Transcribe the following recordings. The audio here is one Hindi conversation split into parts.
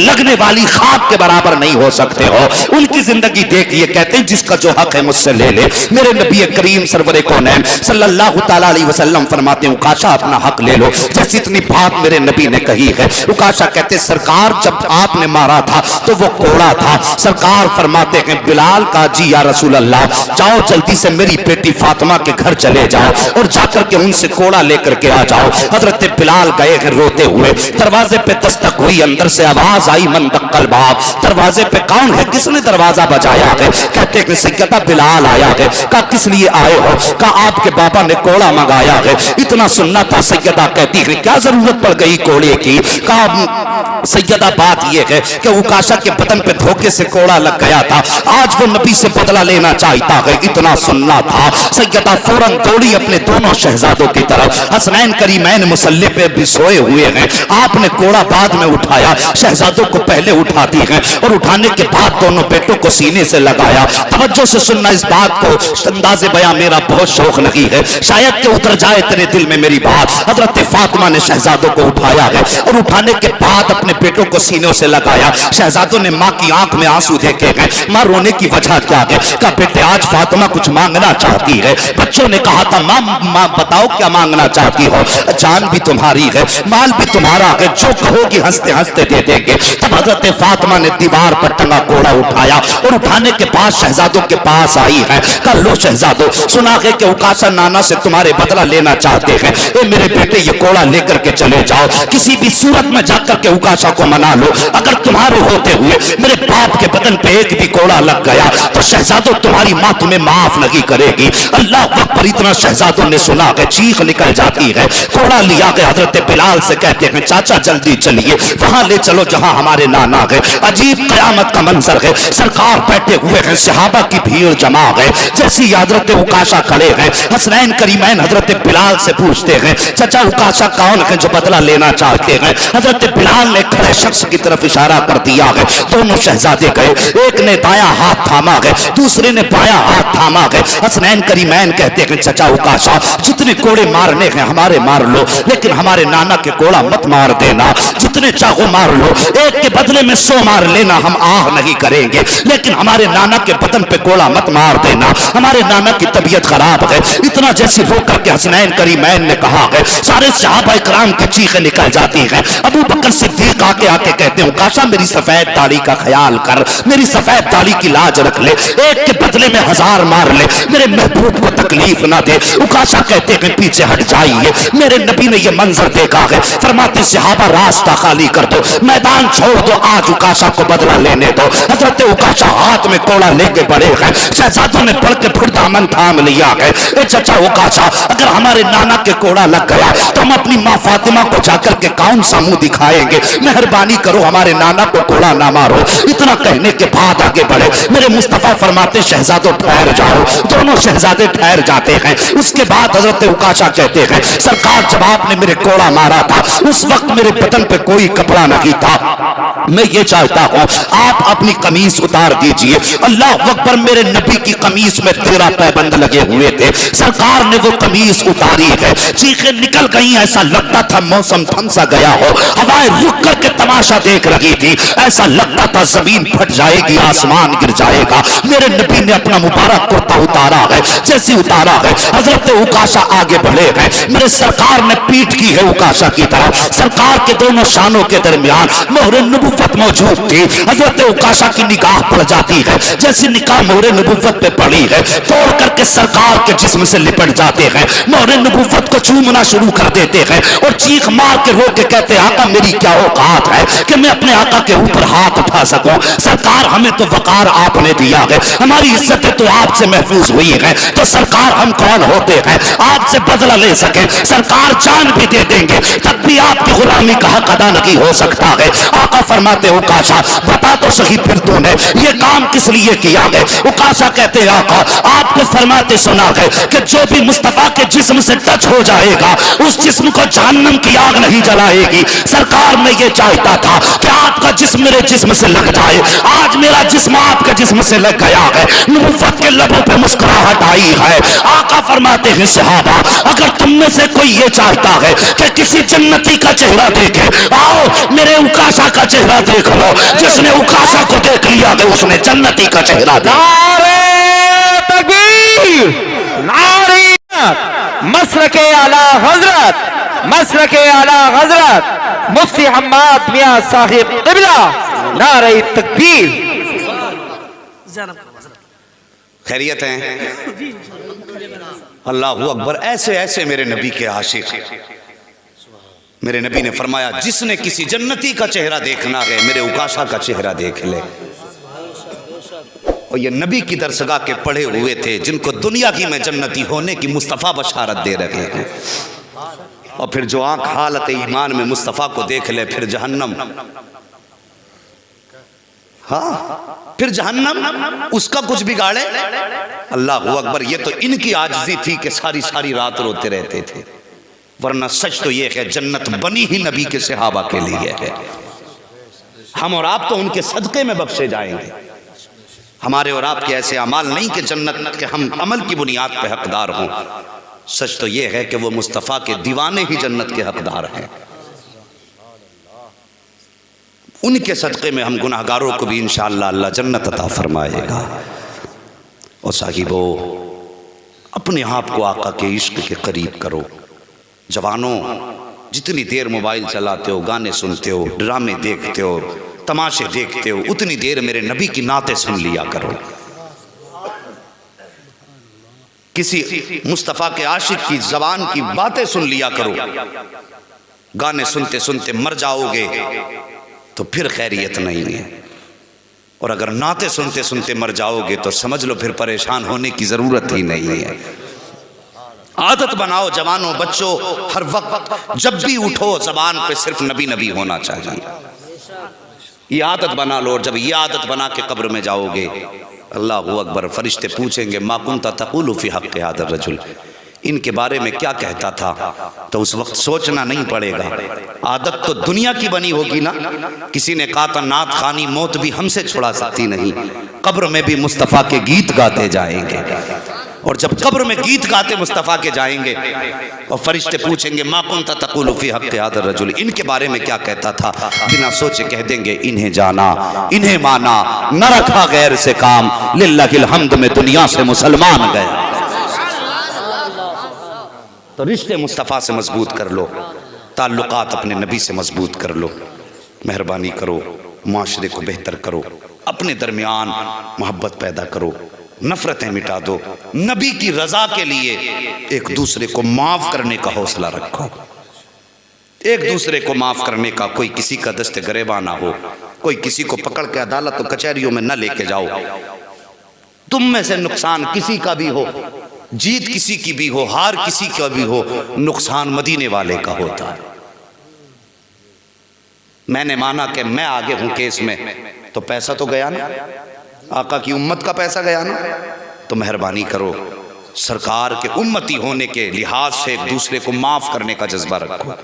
लगने वाली खाक के बराबर नहीं हो सकते हो। उनकी जिंदगी देखिए, कहते हैं जिसका जो हक है मुझसे ले ले। मेरे नबी करीम सरवरे कौनैन सल्लल्लाहु तआला अलैहि वसल्लम फरमाते हैं, उकाशा अपना हक ले लो। जैसे इतनी बात मेरे नबी ने कही है। उकाशा कहते सरकार जब आपने मारा था तो वो कोड़ा था। सरकार फरमाते हैं बिलाल का जी या रसूल अल्लाह, जाओ जल्दी से मेरी बेटी फातिमा के घर चले जाओ और जाकर के उनसे कोड़ा लेकर के आ जाओ। हजरत बिलाल गए हैं रोते हुए, दरवाजे पे दस्तक हुई, अंदर से आवाज आई मन दक्कल बाब। दरवाजे पे कौन है, किसने दरवाजा बजाया है? कहते हैं सैयदा बिलाल आया है। कहा किस लिए आए हो? कहा आपके बाबा ने कोड़ा मंगाया है। इतना सुनना था। सैयदा कहती है क्या जरूरत पड़ गई कोड़े की? कहा सैयदा बात यह है कि उकाशा के बदन पे धोखे से कोड़ा लग गया था, आज वो नबी से बदला लेना चाहता है। इतना सुनना था। सैयदा फौरन दौड़ी अपने दोनों शहजादों की तरफ। हसनैन करीमैन मुसल्ले पे भी सोए हुए हैं। आपने कोड़ा बाद में उठाया, शहजादों को पहले उठाती है और उठाने के बाद दोनों बेटों को सीने से लगाया। तवज्जो से सुनना इस बात को, अंदाज़े बयां मेरा बहुत शौक नहीं है, शायद कि उतर जाए तेरे दिल में मेरी बात। हजरत फातिमा ने शहजादों को उठाया है और उठाने के बाद अपने बेटों को सीनों से लगाया। शहजादों ने माँ की आंख में आंसू देखे हैं। माँ रोने की वजह क्या है? कहा बेटे आज फातिमा कुछ मांगना चाहती है। बच्चों ने कहा था माँ बताओ क्या मांगना चाहती हो? जान भी तुम्हारी है, माल भी तुम्हारा है, जो कहोगी हंसते हंसते दे देंगे। तब हजरत फातिमा ने दीवार पर टंगा कोड़ा उठाया और उठाने के बाद शहजादों के पास आई है। कहा लो शहजादों, सुना है कि उकाशा नाना से तुम्हारे बदला लेना चाहते हैं। ए मेरे बेटे ये कोड़ा लेकर के चले जाओ, किसी भी सूरत में जाकर के उकाशा को मना लो। अगर तुम्हारे होते हुए मेरे बाप के बदन पे एक भी कोड़ा लग गया तो शहजादों तुम्हारी माँ तुम्हें माफ नहीं करेगी। अल्लाह अकबर। इतना शहजादों ने सुना कि चीख निकल जाती है। कोड़ा लिया गया। हजरत बिलाल से कहते हैं चाचा जल्दी चलिए, वहां ले चलो जहां हमारे नाना है। अजीब कयामत का मंजर है। सरकार बैठे हुए हैं, सहाबा की भीड़ जमा है। जैसी हजरत उकाशा खड़े हैं, हसनैन करीमैन हजरत बिलाल से पूछते हैं चाचा उकाशा कौन है जो बदला लेना चाहते हैं? हजरत बिलाल ने खड़े शख्स की तरफ इशारा कर दिया है। दोनों शहजादे गए, एक ने दायां हाथ थामा है, दूसरे ने बायां हाथ थामा है। हसनैन करीमैन कहते हैं चाचा उकाशा जितने कोड़े मारने हैं हमारे मार लो, लेकिन हमारे नाना के कोड़ा मत मार देना। जितने चाहो मार लो, एक के बदले में 100 मार लेना, हम आह नहीं करेंगे, लेकिन हमारे नाना के बदन पे कोड़ा मत मार देना, हमारे नाना की तबीयत खराब है। इतना जैसी रो करके हसनैन करीमैन ने कहा है, सारे सहाबा इकराम की चीखें निकल जाती हैं। अबू बकर सिद्दीक आके आके कहते हैं उकाशा मेरी सफेद दाढ़ी का ख्याल कर, मेरी सफेद दाढ़ी की लाज रख ले, एक के बदले में 1000 मार ले, मेरे महबूब को तकलीफ ना दे। उकाशा कहते हैं पीछे हट जाइए, मेरे नबी ने यह मंजर देखा है। फरमाते सहाबा रास्ता खाली कर दो, मैदान छोड़ दो, आज उकाशा को बदला लेने दो। हजरत उकाशा हाथ में कोड़ा लेके बड़े हैं। शहजादों ने बढ़ के फिर दामन थाम लिया है। ए चाचा उकाशा अगर हमारे नाना के कोड़ा लग गया तो हम अपनी माँ फातिमा को जाकर के कौन सा मुंह दिखाएंगे? मेहरबानी करो हमारे नाना को कोड़ा ना मारो। इतना कहने के बाद आगे बढ़े। मेरे मुस्तफा फरमाते शहजादों ठहर जाओ। दोनों शहजादे ठहर जाते हैं। उसके बाद हजरत उकाशा कहते हैं सरकार जब आपने मेरे कोड़ा मारा था उस वक्त मेरे बदन पे कोई कपड़ा नहीं था, मैं ये चाहता हूं आप अपनी कमीज उतार दीजिए। अल्लाह अकबर। मेरे नबी की कमीज में 13 पैबंद लगे हुए थे। सरकार ने वो कमीज उतारी है, चीखें निकल गई, ऐसा लगता था मौसम थम सा गया हो, हवाएं रुक करके तमाशा देख रही थी, ऐसा लगता था जमीन फट जाएगी, आसमान गिर जाएगा। मेरे नबी ने अपना मुबारक कुर्ता उतारा है, जैसे उतारा है हजरत उकाशा आगे बढ़े हैं। मेरे सरकार ने पीठ की है उकाशा की तरफ। सरकार के दोनों शानों के दरमियान मोहरे नबुव्वत मौजूद थी। हजरत उकाशा की निगाह पड़ जाती है, जैसी निगाह मोहरे नबुव्वत पे पड़ी है तोड़ करके सरकार के जिस्म से लिपट जाते हैं, मोहरे नबुव्वत को चूमना शुरू कर देते हैं और चीख मार के रो के कहते आका मेरी क्या औकात है कि मैं अपने आका के ऊपर हाथ उठा सकूं। सरकार हमें तो वकार आपने दिया है, हमारी इज्जतें तो आपसे महफूज हुई है, तो सरकार हम कौन होते हैं आपसे बदला ले सके? सरकार जान भी दे देंगे तब भी आपकी गुलामी का हक अदा नहीं हो सकता है। आका फरमाते उकाशा बता तो सही फिर तूने ये काम किस लिए किया है? उकाशा कहते आका आपको फरमाते सुना है कि जो भी मुस्तफा के जिस्म से टच हो जाएगा उस जिस्म को जहन्नम की आग नहीं जलाएगी। सरकार में ये चाहता था कि आपका जिस्म मेरे मेरे जिस्म से लग जाए। आज मेरा जिस्म आपके जिस्म से लग गया है, नबुव्वत के लबों पे मुस्कुराहट आई है। आका फरमाते हैं सहाबा, अगर तुम में से कोई ये चाहता है कि किसी जन्नती का चेहरा देखे, आओ मेरे उकाशा का चेहरा देख लो। जिसने उकाशा को देख लिया तो उसने जन्नती का चेहरा देखा। नारे तकबीर, नारे मसरके आला हजरत, मसरके आला हजरत मुफ्ती हम्माद मियां साहिब क़िबला, नारे तकबीर। खैरियत हैं? अल्लाहू अकबर। ऐसे ऐसे मेरे नबी के आशिक। मेरे नबी ने फरमाया, जिसने किसी जन्नती का चेहरा देखना है मेरे उकाशा का चेहरा देख ले। और ये नबी की दरसगाह के पढ़े हुए थे, जिनको दुनिया की में जन्नती होने की मुस्तफ़ा बशारत दे रहे हैं। और फिर जो आंख हालत ईमान में मुस्तफ़ा को देख ले, फिर जहन्नम, हाँ फिर जहन्नम उसका कुछ बिगाड़े। अल्लाह अकबर। ये तो इनकी आजिज़ी थी कि सारी सारी रात रोते रहते थे, वरना सच तो ये है जन्नत बनी ही नबी के सहाबा के लिए है। हम और आप तो उनके सदक़े में बख्शे जाएंगे। हमारे और आपके ऐसे अमाल नहीं कि जन्नत के हम अमल की बुनियाद पे हकदार हों। सच तो ये है कि वो मुस्तफ़ा के दीवाने ही जन्नत के हकदार हैं। उनके सदक़े में हम गुनाहगारों को भी इंशाअल्लाह अल्लाह जन्नत अता फरमाएगा। और साहिबो, अपने आप को आका के इश्क के करीब करो। जवानों, जितनी देर मोबाइल चलाते हो, गाने सुनते हो, ड्रामे देखते हो, तमाशे देखते हो, उतनी देर मेरे नबी की नातें सुन लिया करो। किसी मुस्तफ़ा के आशिक की जबान की बातें सुन लिया करो। गाने सुनते सुनते मर जाओगे तो फिर खैरियत नहीं है, और अगर नाते सुनते सुनते मर जाओगे तो समझ लो फिर परेशान होने की ज़रूरत ही नहीं है। आदत बनाओ जवानों, बच्चों, हर वक्त जब भी उठो ज़बान पे सिर्फ नबी नबी होना चाहिए। ये आदत बना लो, और जब ये आदत बना के कब्र में जाओगे, अल्लाहू अकबर, फरिश्ते पूछेंगे मा कुंता तक़ूलु फ़ी हक़्क़ि हाज़ा रजुल, इनके बारे में क्या कहता था। तो उस वक्त सोचना नहीं पड़ेगा। आदत तो दुनिया की बनी होगी ना। किसी ने कहा था नात खानी मौत भी हमसे छुड़ा सकती नहीं। कब्र में भी मुस्तफ़ा के गीत गाते जाएंगे, और जब कब्र में गीत गाते मुस्तफ़ा के जाएंगे और फरिश्ते पूछेंगे मा कुंता तक़ूलु फ़ी हक़्क़ि हाज़ा रजुल, इनके बारे में क्या कहता था, बिना सोचे कह देंगे इन्हें जाना, इन्हें माना, न रखा गैर से काम, लिल्लाहिल हम्द में दुनिया से मुसलमान गए। तो रिश्ते मुस्तफ़ा से मजबूत कर लो, ताल्लुकात अपने नबी से मजबूत कर लो। मेहरबानी करो, माशरे को बेहतर करो, अपने दरमियान मोहब्बत पैदा करो, नफरतें मिटा दो। नबी की रजा के लिए एक दूसरे को माफ करने का हौसला रखो। एक दूसरे को माफ करने का, कोई किसी का दस्ते गरेबा ना हो, कोई किसी को पकड़ के अदालत और कचहरियों में न लेके जाओ। तुम में से नुकसान किसी का भी हो, जीत किसी की भी हो, हार किसी का भी हो, नुकसान मदीने वाले का होता है। मैंने माना कि मैं आगे हूं केस में, तो पैसा तो गया ना, आका की उम्मत का पैसा गया ना। तो मेहरबानी करो, सरकार के उम्मती होने के लिहाज से एक दूसरे को माफ करने का जज्बा रखो।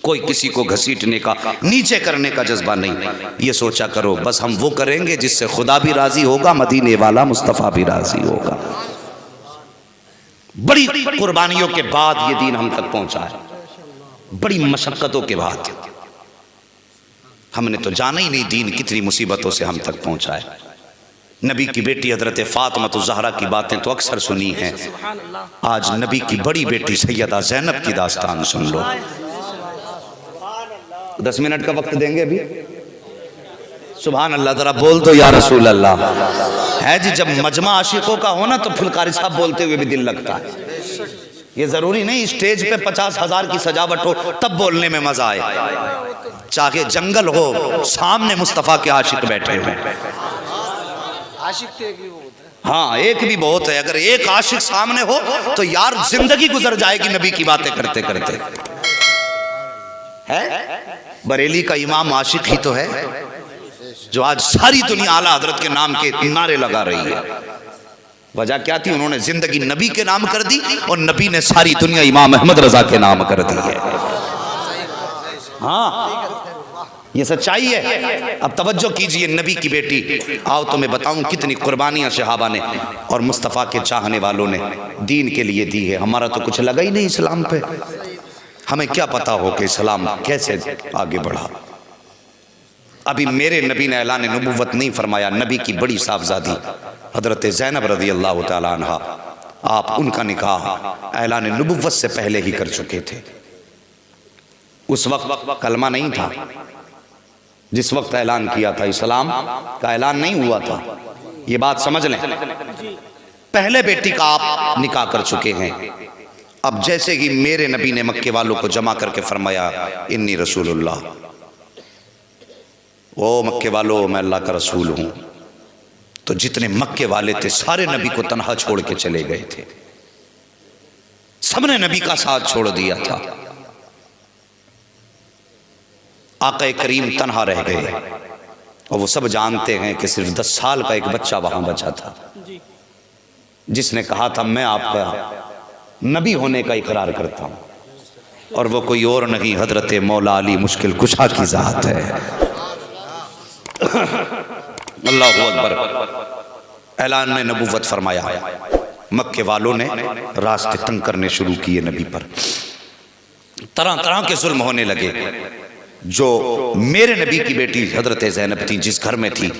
कोई किसी को घसीटने का, नीचे करने का जज्बा नहीं। ये सोचा करो बस हम वो करेंगे जिससे खुदा भी राजी होगा, मदीने वाला मुस्तफ़ा भी राजी होगा। बड़ी कुर्बानियों के बाद ये दीन हम तक पहुंचा है, बड़ी मशक्कतों के बाद। हमने तो जाना ही नहीं दीन कितनी मुसीबतों से हम तक पहुंचा है। नबी की बेटी हजरत फातिमा ज़हरा की बातें तो अक्सर सुनी हैं। आज नबी की बड़ी बेटी सैयदा ज़ैनब की दास्तान सुन लो। 10 मिनट का वक्त देंगे अभी। सुभान अल्लाह, जरा बोल दो या रसूल अल्लाह। है जी, जब मजमा आशिकों का हो ना तो फिर कारी साहब बोलते हुए भी दिल लगता है। ये जरूरी नहीं स्टेज पे 50,000 की सजावट हो तब बोलने में मजा आए। चाहे जंगल हो, सामने मुस्तफ़ा के आशिक बैठे हो। हाँ, एक भी बहुत है। अगर एक आशिक सामने हो तो यार जिंदगी गुजर जाएगी नबी की बातें करते करते। है बरेली का इमाम आशिक ही तो है, जो आज सारी दुनिया आला हजरत के नाम के नारे लगा रही है। वजह क्या थी? उन्होंने जिंदगी नबी के नाम कर दी और नबी ने सारी दुनिया इमाम अहमद रजा के नाम कर दी है। हाँ, ये सच्चाई है। अब तवज्जो कीजिए, नबी की बेटी, आओ तो मैं बताऊं कितनी कुर्बानियां सहाबा ने और मुस्तफ़ा के चाहने वालों ने दीन के लिए दी है। हमारा तो कुछ लगा ही नहीं इस्लाम पे, हमें क्या पता हो कि इस्लाम कैसे आगे बढ़ा। अभी मेरे नबी ने ऐलान नबुव्वत नहीं फरमाया, नबी की बड़ी साहबजादी हजरत ज़ैनब रज़ी अल्लाह तआला अन्हा, आप उनका निकाह ऐलान नबुव्वत से पहले ही कर चुके थे। उस वक्त कलमा नहीं था, जिस वक्त ऐलान किया था इस्लाम का ऐलान नहीं हुआ था। ये बात समझ लें, पहले बेटी का आप निकाह कर चुके हैं। अब जैसे ही मेरे नबी ने मक्के वालों को जमा करके फरमाया इन्नी रसूलुल्लाह, ओ मक्के वालों मैं अल्लाह का रसूल हूं, तो जितने मक्के वाले थे सारे नबी को तन्हा छोड़ के चले गए थे। सबने नबी का साथ छोड़ दिया था। आका करीम तन्हा रह गए और वो सब जानते हैं कि सिर्फ 10 साल का एक बच्चा वहां बचा था, जिसने कहा था मैं आपका नबी होने का इकरार करता हूं, और वो कोई और नहीं हजरत मौला अली मुश्किल कुशा की जात है। अल्लाहु अकबर। ऐलान ने नबुव्वत फरमाया, मक्के वालों ने रास्ते तंग करने शुरू किए नबी पर, तरह तरह के जुल्म होने लगे। जो मेरे नबी की बेटी हजरत ज़ैनब थी, जिस घर में थी,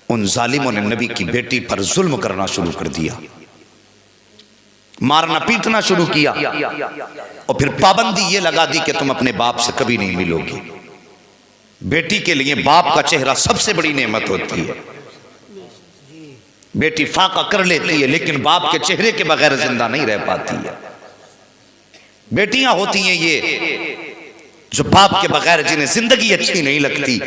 उन जालिमों ने नबी की बेटी पर जुल्म करना शुरू कर दिया, मारना पीटना शुरू किया, और फिर पाबंदी ये लगा दी कि तुम अपने बाप से कभी नहीं मिलोगी। बेटी के लिए बाप का चेहरा सबसे बड़ी नेमत होती है। बेटी फाका कर लेती है लेकिन बाप के चेहरे के बगैर जिंदा नहीं रह पाती है। बेटियां होती हैं ये जो बाप के बगैर जिन्हें जिंदगी अच्छी नहीं लगती,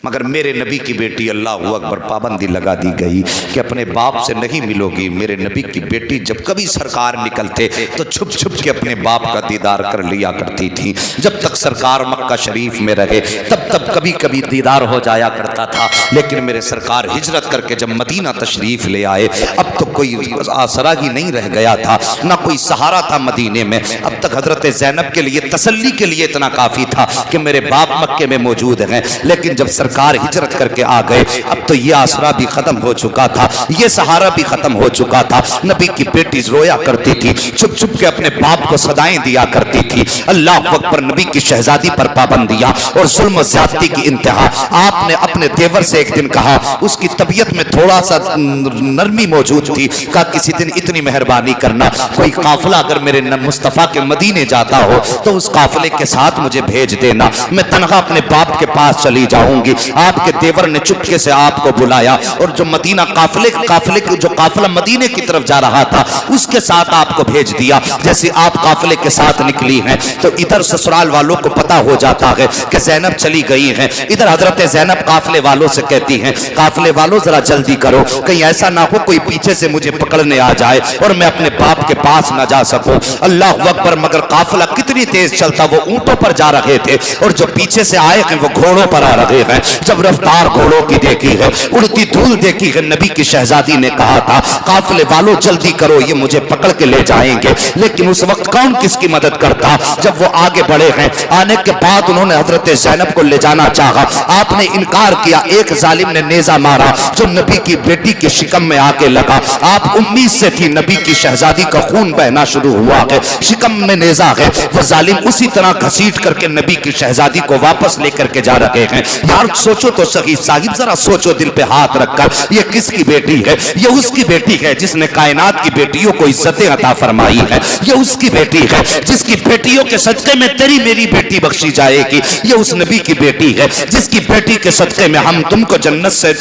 मगर मेरे नबी की बेटी अल्लाहु अकबर पाबंदी लगा दी गई कि अपने बाप से नहीं मिलोगी। मेरे नबी की बेटी जब कभी सरकार निकलते तो छुप छुप के अपने बाप का दीदार कर लिया करती थी। जब तक सरकार मक्का शरीफ में रहे तब तब कभी कभी दीदार हो जाया करता था, लेकिन मेरे सरकार हिजरत करके जब मदीना तशरीफ ले आए, अब तो कोई आसरा ही नहीं रह गया था, ना कोई सहारा था मदीने में। अब तक हजरत ज़ैनब के लिए तसल्ली के लिए इतना काफी था कि मेरे बाप मक्के में मौजूद हैं, लेकिन जब सरकार हिजरत करके आ गए अब तो ये आसरा भी खत्म हो चुका था, ये सहारा भी खत्म हो चुका था। नबी की बेटी रोया करती थी, छुप छुप के अपने बाप को सदाएं दिया करती थी। अल्लाह अकबर। नबी की शहजादी पर पाबंदियां और जुल्म ज्यादती की इंतहा। आपने अपने देवर से एक दिन कहा, उसकी तबीयत में थोड़ा सा नरमी मौजूद थी, कहा किसी दिन इतनी मेहरबानी करना, कोई काफिला अगर मेरे मुस्तफा के मदीने जाता हो तो उस काफिले के साथ मुझे भेज देना, मैं तनहा अपने बाप के पास चली जाऊंगी। आपके देवर ने चुपके से आपको बुलाया और जो मदीना काफिले जो काफिला मदीने की तरफ जा रहा था उसके साथ आपको भेज दिया। जैसे आप काफिले के साथ निकली हैं तो इधर ससुराल वालों को पता हो जाता है कि ज़ैनब चली गई हैं। इधर हजरत ज़ैनब काफिले वालों से कहती हैं, काफिले वालों जरा जल्दी करो, कहीं ऐसा ना हो कोई पीछे से मुझे पकड़ने आ जाए और मैं अपने बाप के पास ना जा सकूं। अल्लाह अकबर। मगर काफिला कितनी तेज चलता, वो ऊंटों पर जा रहे थे और जो पीछे से आए हैं वो घोड़ों पर आ रहे हैं। जब रफ्तार घोड़ों की देखी है, उड़ती धूल देखी है, नबी की शहजादी ने कहा था काफिले वालों जल्दी करो, ये मुझे पकड़ के ले जाएंगे। लेकिन उस वक्त कौन किसकी मदद करता? जब वो आगे बढ़े हैं, आने के बाद उन्होंने हजरत ज़ैनब को ले जाना चाहा, आपने इनकार किया। एक जालिम ने नेजा मारा जो नबी की बेटी के शिकम में आके लगा। आप उम्मीद से थी, नबी की शहजादी का खून बहना शुरू हुआ है, शिकम में नेजा है। वो जालिम उसी तरह घसीट करके नबी की शहजादी को वापस लेकर के जा रहे हैं। यार सोचो तो सही साहिब, जरा सोचो दिल पे हाथ रखकर, ये किसकी बेटी है? ये उसकी बेटी है जिसने कायनात की बेटियों को इज्जतें अता फरमाई है। ये उसकी बेटी है जिसकी बेटियों के सदके में तेरी मेरी बेटी बख्शी जाएगी। ये उस नबी की बेटी है जिसकी बेटी के सदके में हम तुमको जन्नत से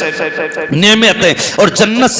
नेमतें और जन्नत